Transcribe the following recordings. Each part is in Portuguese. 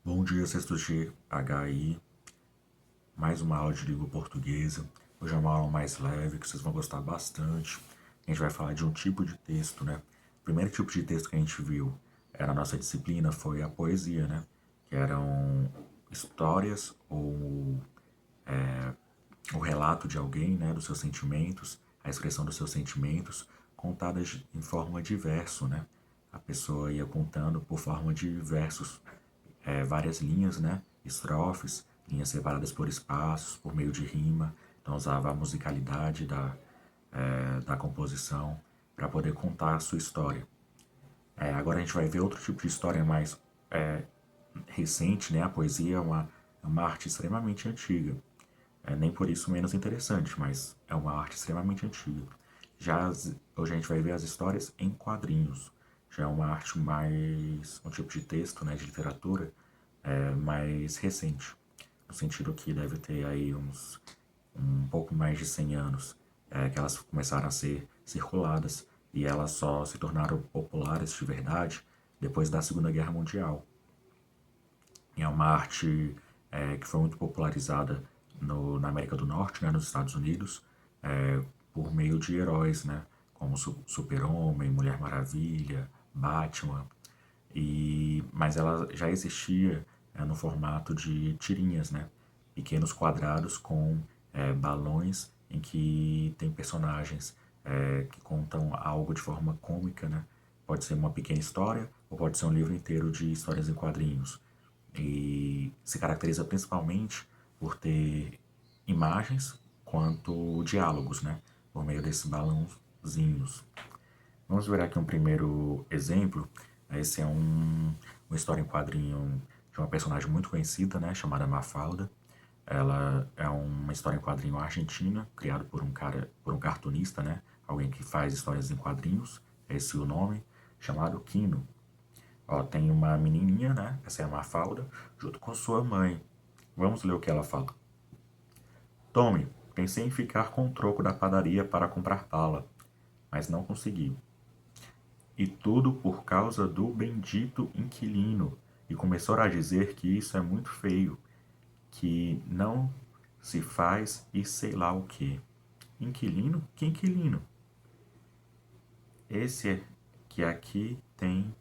Bom dia, sexto G, HI, mais uma aula de língua portuguesa. Hoje é uma aula mais leve, que vocês vão gostar bastante. A gente vai falar de um tipo de texto, né? O primeiro tipo de texto que a gente viu na nossa disciplina foi a poesia, né? Que eram histórias ou o relato de alguém, né? Dos seus sentimentos, a expressão dos seus sentimentos, contadas em forma de verso, né? A pessoa ia contando por forma de versos, várias linhas, né? Estrofes, linhas separadas por espaços, por meio de rima. Então usava a musicalidade da composição para poder contar a sua história. Agora a gente vai ver outro tipo de história mais recente, né? A poesia é uma arte extremamente antiga. Nem por isso menos interessante, mas é uma arte extremamente antiga. Hoje a gente vai ver as histórias em quadrinhos. Já é uma arte mais, um tipo de texto, né, de literatura, mais recente. No sentido que deve ter aí um pouco mais de 100 anos, que elas começaram a ser circuladas e elas só se tornaram populares de verdade depois da Segunda Guerra Mundial. É uma arte que foi muito popularizada na América do Norte, né, nos Estados Unidos, por meio de heróis, né, como Super-Homem, Mulher Maravilha, Batman. Mas ela já existia no formato de tirinhas, né, pequenos quadrados com balões em que tem personagens que contam algo de forma cômica, né? Pode ser uma pequena história ou pode ser um livro inteiro de histórias em quadrinhos. E se caracteriza principalmente por ter imagens quanto diálogos, né? Por meio desses balãozinhos. Vamos ver aqui um primeiro exemplo. Esse é uma história em quadrinho de uma personagem muito conhecida, né? Chamada Mafalda. Ela é uma história em quadrinho argentina, criada por um cartunista, né? Alguém que faz histórias em quadrinhos. Esse é o nome, chamado Quino. Ó, tem uma menininha, né? Essa é a Mafalda, junto com sua mãe. Vamos ler o que ela fala. Tome, pensei em ficar com o troco da padaria para comprar bala, mas não consegui. E tudo por causa do bendito inquilino. E começou a dizer que isso é muito feio, que não se faz e sei lá o que. Inquilino? Que inquilino? Esse é que aqui tem.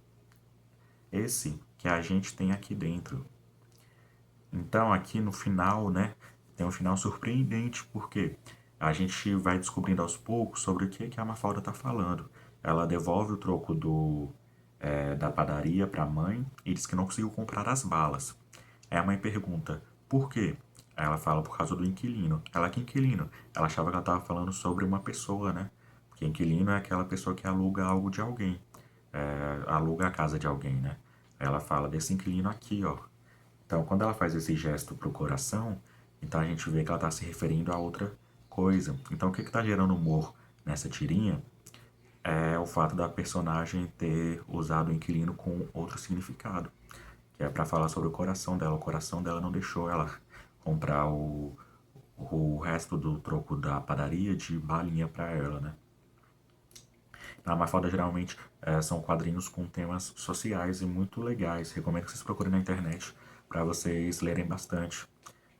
Esse que a gente tem aqui dentro. Então, aqui no final, né, tem um final surpreendente, porque a gente vai descobrindo aos poucos sobre o que a Mafalda está falando. Ela devolve o troco da padaria para a mãe e diz que não conseguiu comprar as balas. Aí a mãe pergunta, por quê? Aí ela fala, por causa do inquilino. Ela, que inquilino? Ela achava que ela estava falando sobre uma pessoa, né? Porque inquilino é aquela pessoa que aluga algo de alguém. Aluga a casa de alguém, né? Aí ela fala desse inquilino aqui, ó. Então, quando ela faz esse gesto pro coração, então a gente vê que ela está se referindo a outra coisa. Então, o que está gerando humor nessa tirinha é o fato da personagem ter usado o inquilino com outro significado, que é para falar sobre o coração dela. O coração dela não deixou ela comprar o resto do troco da padaria de balinha para ela, né? A Mafalda geralmente são quadrinhos com temas sociais e muito legais. Recomendo que vocês procurem na internet para vocês lerem bastante.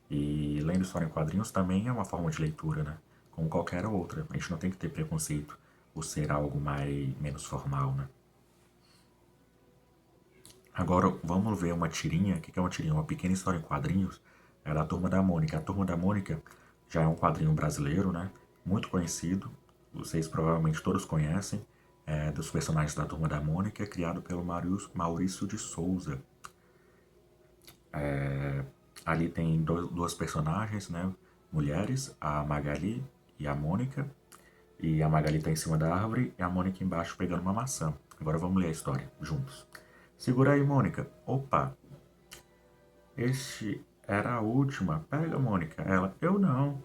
E lendo história em quadrinhos também é uma forma de leitura, né? Como qualquer outra. A gente não tem que ter preconceito por ser algo menos formal, né? Agora vamos ver uma tirinha. O que é uma tirinha? Uma pequena história em quadrinhos. É da Turma da Mônica. A Turma da Mônica já é um quadrinho brasileiro, né? Muito conhecido. Vocês provavelmente todos conhecem. Dos personagens da Turma da Mônica, criado pelo Maurício de Souza. Ali tem duas personagens, né? Mulheres, a Magali e a Mônica. E a Magali está em cima da árvore e a Mônica embaixo pegando uma maçã. Agora vamos ler a história juntos. Segura aí, Mônica. Opa, este era a última. Pega, Mônica. Ela, eu não.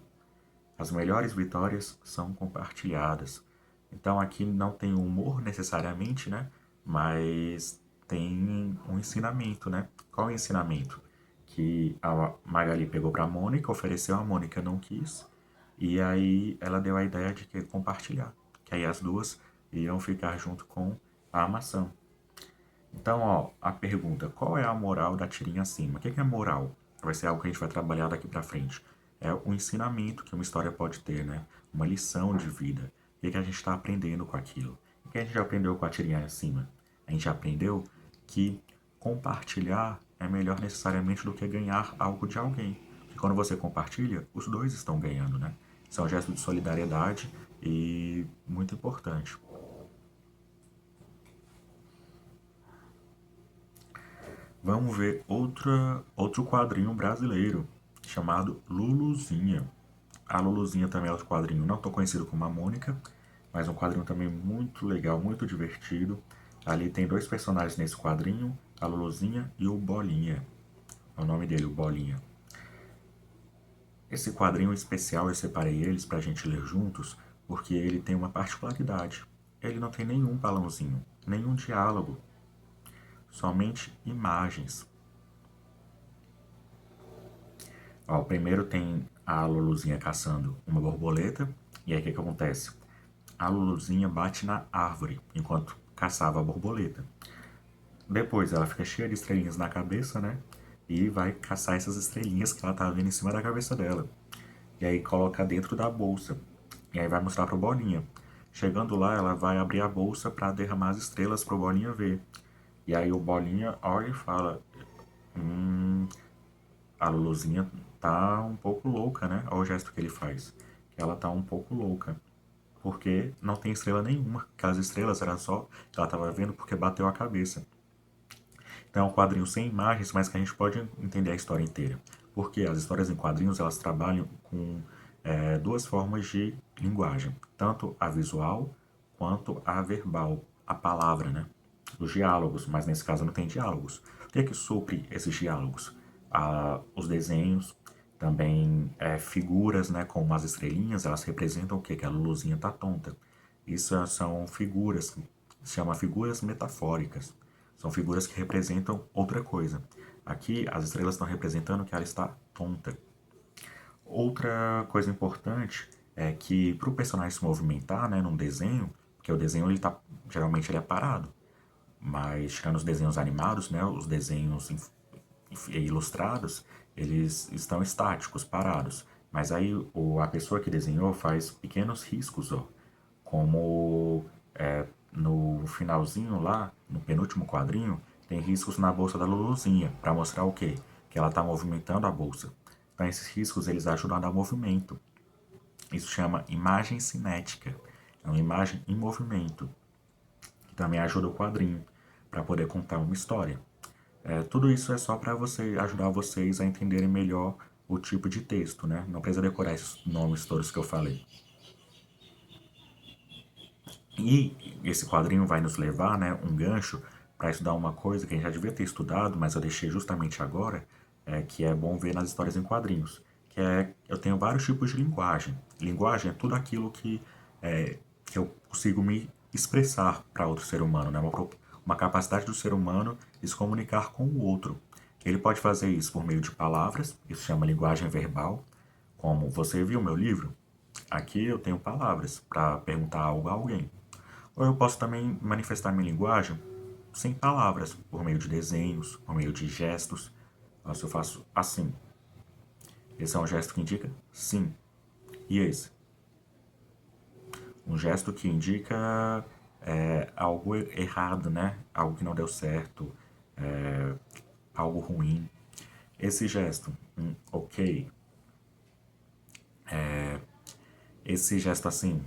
As melhores vitórias são compartilhadas. Então aqui não tem humor necessariamente, né? Mas tem um ensinamento, né? Qual é o ensinamento? Que a Magali pegou para a Mônica, ofereceu, a Mônica não quis, e aí ela deu a ideia de que compartilhar, que aí as duas iam ficar junto com a maçã. Então, ó, a pergunta, qual é a moral da tirinha acima? O que é moral? Vai ser algo que a gente vai trabalhar daqui pra frente. É o ensinamento que uma história pode ter, né? Uma lição de vida. O que a gente está aprendendo com aquilo? O que a gente já aprendeu com a tirinha acima? A gente aprendeu que compartilhar é melhor necessariamente do que ganhar algo de alguém. Porque quando você compartilha, os dois estão ganhando, né? Isso é um gesto de solidariedade e muito importante. Vamos ver outro quadrinho brasileiro chamado Luluzinha. A Luluzinha também é outro quadrinho não tão conhecido como a Mônica, mas um quadrinho também muito legal, muito divertido. Ali tem dois personagens nesse quadrinho, a Luluzinha e o Bolinha. É o nome dele, o Bolinha. Esse quadrinho especial eu separei eles para a gente ler juntos, porque ele tem uma particularidade. Ele não tem nenhum balãozinho, nenhum diálogo, somente imagens. Ó, o primeiro tem a Luluzinha caçando uma borboleta, e aí o que acontece? A Luluzinha bate na árvore enquanto caçava a borboleta. Depois ela fica cheia de estrelinhas na cabeça, né? E vai caçar essas estrelinhas que ela tá vendo em cima da cabeça dela. E aí coloca dentro da bolsa. E aí vai mostrar pro Bolinha. Chegando lá, ela vai abrir a bolsa para derramar as estrelas pro Bolinha ver. E aí o Bolinha olha e fala: a Luluzinha tá um pouco louca, né? Olha o gesto que ele faz. Que ela tá um pouco louca. Porque não tem estrela nenhuma. Aquelas estrelas era só que ela tava vendo porque bateu a cabeça. Então é um quadrinho sem imagens, mas que a gente pode entender a história inteira. Porque as histórias em quadrinhos elas trabalham com duas formas de linguagem, tanto a visual quanto a verbal, a palavra, né? Os diálogos, mas nesse caso não tem diálogos. O que é que supre esses diálogos? Os desenhos, também figuras, né, como as estrelinhas, elas representam o quê? Que a Luluzinha tá tonta. Isso são figuras, se chama figuras metafóricas. São figuras que representam outra coisa. Aqui as estrelas estão representando que ela está tonta. Outra coisa importante é que para o personagem se movimentar, né, num desenho, porque o desenho ele tá, geralmente ele é parado, mas tirando os desenhos animados, né, os desenhos ilustrados, eles estão estáticos, parados. Mas aí a pessoa que desenhou faz pequenos riscos, ó, como no finalzinho lá, no penúltimo quadrinho, tem riscos na bolsa da Luluzinha, para mostrar o quê? Que ela está movimentando a bolsa. Então esses riscos eles ajudam a dar movimento. Isso chama imagem cinética. É uma imagem em movimento, que também ajuda o quadrinho para poder contar uma história. Tudo isso é só para ajudar vocês a entenderem melhor o tipo de texto, né? Não precisa decorar esses nomes todos que eu falei. E esse quadrinho vai nos levar, né, um gancho para estudar uma coisa que a gente já devia ter estudado, mas eu deixei justamente agora, que é bom ver nas histórias em quadrinhos, que é eu tenho vários tipos de linguagem. Linguagem é tudo aquilo que eu consigo me expressar para outro ser humano, né? Uma capacidade do ser humano de se comunicar com o outro. Ele pode fazer isso por meio de palavras, isso chama linguagem verbal, como você viu meu livro? Aqui eu tenho palavras para perguntar algo a alguém. Ou eu posso também manifestar minha linguagem sem palavras, por meio de desenhos, por meio de gestos. Se eu faço assim, esse é um gesto que indica sim. E esse? Um gesto que indica algo errado, né? Algo que não deu certo, algo ruim. Esse gesto, ok. Esse gesto assim,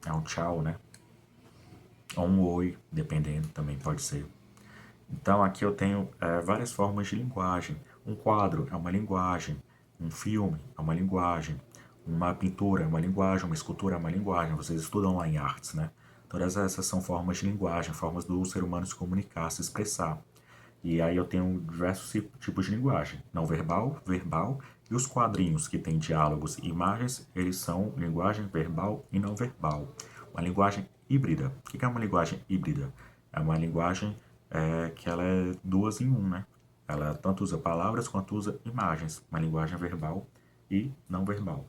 é um tchau, né? Ou um oi, dependendo, também pode ser. Então aqui eu tenho várias formas de linguagem. Um quadro é uma linguagem, um filme é uma linguagem, uma pintura é uma linguagem, uma escultura é uma linguagem. Vocês estudam lá em artes, né? Todas essas são formas de linguagem, formas do ser humano se comunicar, se expressar. E aí eu tenho diversos tipos de linguagem, não verbal, verbal, e os quadrinhos que têm diálogos e imagens, eles são linguagem verbal e não verbal. Uma linguagem híbrida. O que é uma linguagem híbrida? É uma linguagem que ela é duas em um, né? Ela tanto usa palavras quanto usa imagens. Uma linguagem verbal e não verbal.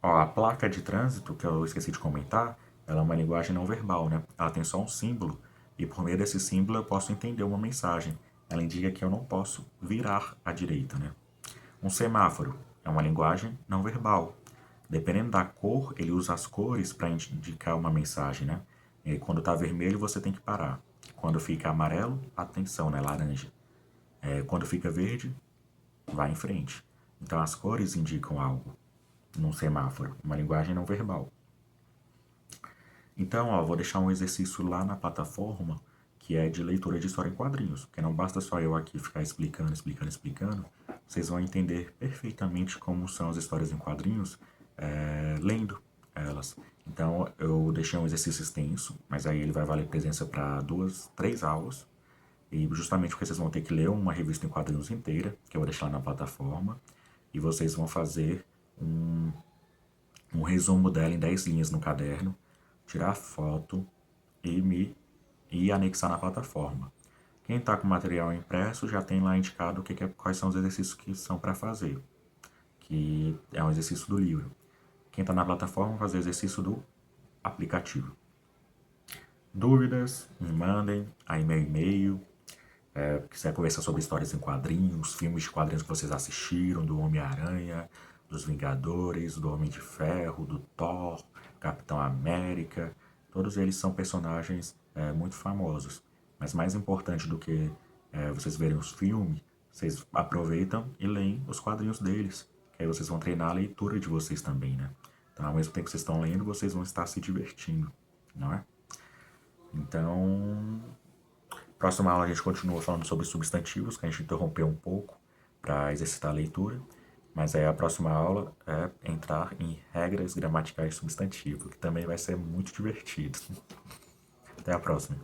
Ó, a placa de trânsito, que eu esqueci de comentar, ela é uma linguagem não verbal, né? Ela tem só um símbolo e por meio desse símbolo eu posso entender uma mensagem. Ela indica que eu não posso virar à direita, né? Um semáforo é uma linguagem não verbal. Dependendo da cor, ele usa as cores para indicar uma mensagem, né? E quando está vermelho, você tem que parar. Quando fica amarelo, atenção, né? Laranja. Quando fica verde, vai em frente. Então as cores indicam algo num semáforo, uma linguagem não verbal. Então, ó, vou deixar um exercício lá na plataforma que é de leitura de história em quadrinhos, porque não basta só eu aqui ficar explicando, vocês vão entender perfeitamente como são as histórias em quadrinhos lendo elas. Então, eu deixei um exercício extenso, mas aí ele vai valer presença para 2, 3 aulas, e justamente porque vocês vão ter que ler uma revista em quadrinhos inteira, que eu vou deixar lá na plataforma, e vocês vão fazer um resumo dela em 10 linhas no caderno, tirar foto e anexar na plataforma. Quem está com material impresso já tem lá indicado quais são os exercícios que são para fazer, que é um exercício do livro. Quem está na plataforma vai fazer o exercício do aplicativo. Dúvidas, me mandem aí meu e-mail. Quiser conversar sobre histórias em quadrinhos, filmes de quadrinhos que vocês assistiram, do Homem-Aranha, dos Vingadores, do Homem de Ferro, do Thor, Capitão América, todos eles são personagens muito famosos. Mas mais importante do que vocês verem os filmes, vocês aproveitam e leem os quadrinhos deles, que aí vocês vão treinar a leitura de vocês também, né? Então, ao mesmo tempo que vocês estão lendo, vocês vão estar se divertindo, não é? Então, próxima aula a gente continua falando sobre substantivos, que a gente interrompeu um pouco para exercitar a leitura. Mas aí a próxima aula é entrar em regras gramaticais de substantivo, que também vai ser muito divertido. Até a próxima.